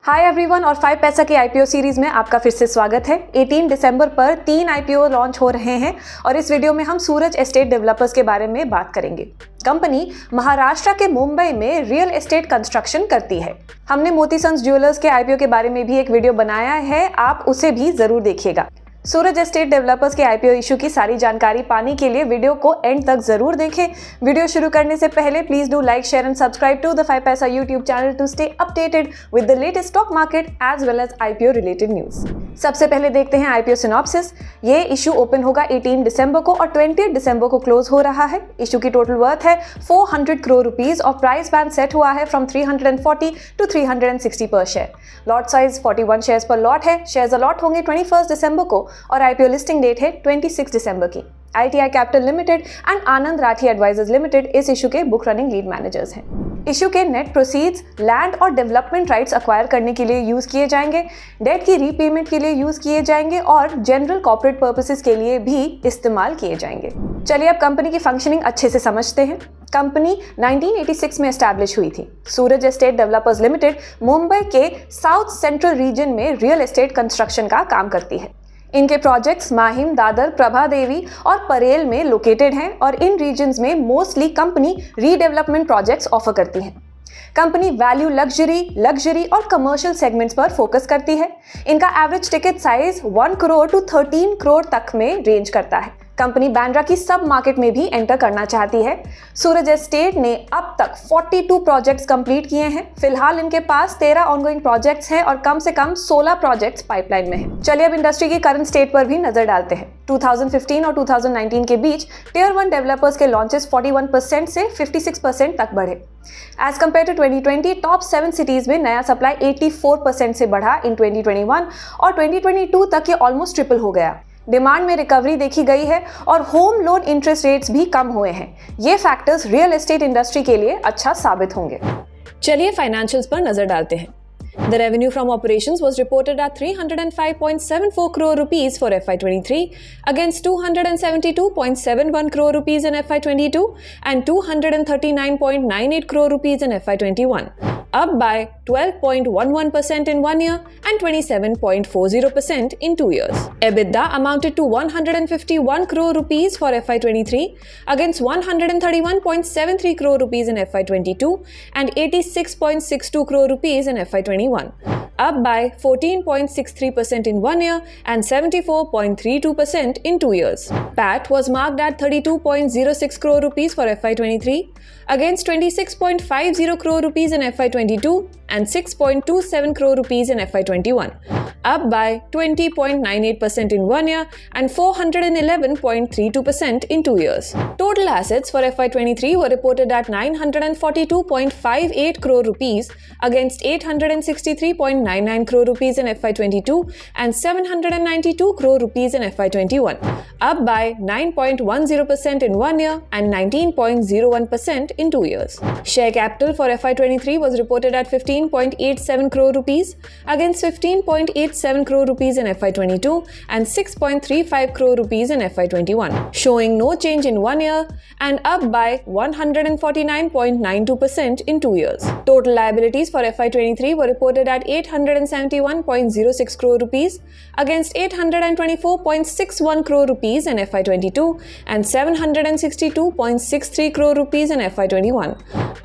Hi everyone और 5 पैसा की आईपीओ सीरीज में आपका फिर से स्वागत है। 18 दिसंबर पर 3 आईपीओ लॉन्च हो रहे हैं और इस वीडियो में हम सूरज एस्टेट डेवलपर्स के बारे में बात करेंगे। कंपनी महाराष्ट्र के मुंबई में रियल एस्टेट कंस्ट्रक्शन करती है। हमने मोती सन्स ज्वेलर्स के आईपीओ के बारे में भी एक वीडियो बनाया है, आप उसे भी जरूर देखिएगा। सूरज एस्टेट डेवलपर्स के आईपीओ इशू की सारी जानकारी पाने के लिए वीडियो को एंड तक जरूर देखें। वीडियो शुरू करने से पहले please do like, share and subscribe to the 5 Paisa YouTube channel to stay updated with the latest stock market as well as IPO related news. सबसे पहले देखते हैं आईपीओ सिनॉप्सिस। ये इशू ओपन होगा 18 दिसंबर को और 20 दिसंबर को क्लोज हो रहा है। इशू की टोटल वर्थ है 400 करोड़ रुपीज और प्राइस बैंड सेट हुआ है फ्रॉम 340 टू 360 पर शेयर। लॉट साइज 41 शेयर्स पर लॉट है। शेयर्स अलॉट होंगे 21 दिसंबर को और आईपीओ लिस्टिंग डेट है 26 दिसंबर की। ITI capital limited and Anand Rathi advisors limited इस इशू के बुक रनिंग लीड मैनेजर्स हैं। इशू के नेट प्रोसीड्स लैंड और डेवलपमेंट राइट्स अक्वायर करने के लिए यूज किए जाएंगे, डेट की रीपेमेंट के लिए यूज किए जाएंगे और जनरल कॉर्पोरेट पर्पसेस के लिए भी इस्तेमाल किए जाएंगे। चलिए अब कंपनी की फंक्शनिंग अच्छे से समझते हैं। कंपनी 1986 में एस्टैब्लिश हुई थी। Suraj estate developers limited Mumbai के साउथ सेंट्रल रीजन में रियल एस्टेट कंस्ट्रक्शन का काम करती है। इनके प्रोजेक्ट्स माहिम, दादर, प्रभा देवी और परेल में लोकेटेड हैं और इन रीजन्स में mostly company redevelopment projects offer करती है। कंपनी वैल्यू लग्जरी और कमर्शियल सेगमेंट्स पर फोकस करती है। इनका average ticket size 1 crore to 13 crore तक में रेंज करता है। कंपनी बांद्रा की सब मार्केट में भी एंटर करना चाहती है। सूरज एस्टेट ने अब तक 42 प्रोजेक्ट्स कंप्लीट किए हैं। फिलहाल इनके पास 13 ऑनगोइंग प्रोजेक्ट्स हैं और कम से कम 16 प्रोजेक्ट्स पाइपलाइन में हैं। चलिए अब इंडस्ट्री की करंट स्टेट पर भी नजर डालते हैं। 2015 और 2019 के बीच टियर 1 डेवलपर्स के लॉन्चेस 41% से 56% तक बढ़े। As compare to 2020, top 7 cities में नया सप्लाई 84% से बढ़ा इन 2021 और 2022 तक ये ऑलमोस्ट ट्रिपल हो गया। डिमांड में रिकवरी देखी गई है और होम लोन इंटरेस्ट रेट्स भी कम हुए हैं। ये फैक्टर्स रियल एस्टेट इंडस्ट्री के लिए अच्छा साबित होंगे। चलिए फाइनेंशियल्स पर नजर डालते हैं। The revenue from operations was reported at 305.74 crore rupees for FY23 against 272.71 crore rupees in FY22 and 239.98 crore rupees in FY21, up by 12.11% in 1 year and 27.40% in 2 years. EBITDA amounted to 151 crore rupees for FY23 against 131.73 crore rupees in FY22 and 86.62 crore rupees in FY21. Up by 14.63% in 1 year and 74.32% in 2 years. PAT was marked at 32.06 crore rupees for FY23 against 26.50 crore rupees in FY22 and 6.27 crore rupees in FY21. Up by 20.98% in 1 year and 411.32% in 2 years. Total assets for FY23 were reported at 942.58 crore rupees against 863.99 crore rupees in FY22 and 792 crore rupees in FY21, up by 9.10% in 1 year and 19.01% in 2 years. Share capital for FY23 was reported at 15.87 crore rupees against 15.87 crore rupees in FY22 and 6.35 crore rupees in FY21, showing no change in 1 year and up by 149.92% in 2 years. Total liabilities for FY23 were reported at 871.06 crore rupees against 824.61 crore rupees in FY22 and 762.63 crore rupees in FY21,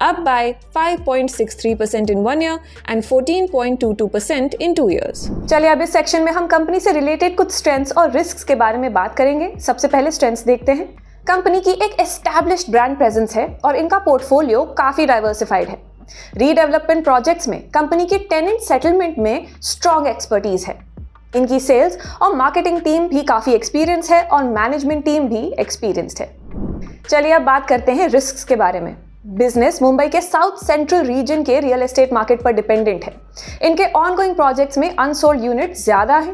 up by 5.63% in 1 year and 14.22% in 2 years. चलिए अब इस section में हम company से related कुछ strengths और risks के बारे में बात करेंगे। सबसे पहले स्ट्रेंथ्स देखते हैं। कंपनी की एक एस्टैब्लिश्ड ब्रांड प्रेजेंस है और इनका पोर्टफोलियो काफी डाइवर्सिफाइड है। रीडेवलपमेंट प्रोजेक्ट्स में कंपनी की टेनेंट सेटलमेंट में स्ट्रॉन्ग एक्सपर्टीज है। इनकी सेल्स और मार्केटिंग टीम भी काफी एक्सपीरियंस है और मैनेजमेंट टीम भी एक्सपीरियंस्ड है। चलिए अब बात करते हैं रिस्क्स के बारे में। बिजनेस मुंबई के साउथ सेंट्रल रीजन के रियल एस्टेट मार्केट पर डिपेंडेंट है। इनके ऑनगोइंग प्रोजेक्ट्स में अनसोल्ड यूनिट ज्यादा है।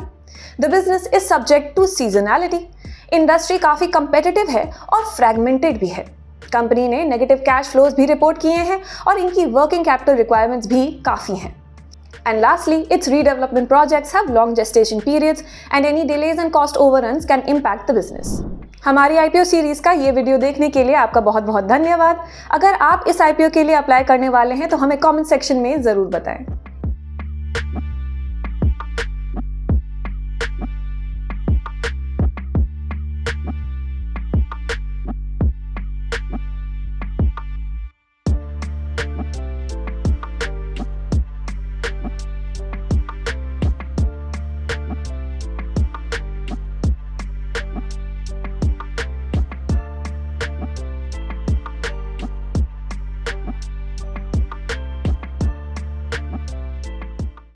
The business is subject to seasonality. Industry काफी कंपेटिटिव है और फ्रैगमेंटेड भी है। कंपनी ने नेगेटिव कैश फ्लोज भी रिपोर्ट किए हैं और इनकी वर्किंग कैपिटल रिक्वायरमेंट्स भी काफी हैं। And lastly, its redevelopment projects have long gestation periods and any delays and cost overruns can impact the business. हमारी आईपीओ सीरीज का ये वीडियो देखने के लिए आपका बहुत बहुत धन्यवाद। अगर आप इस आईपीओ के लिए अप्लाई करने वाले हैं तो हमें कमेंट सेक्शन में जरूर बताएं।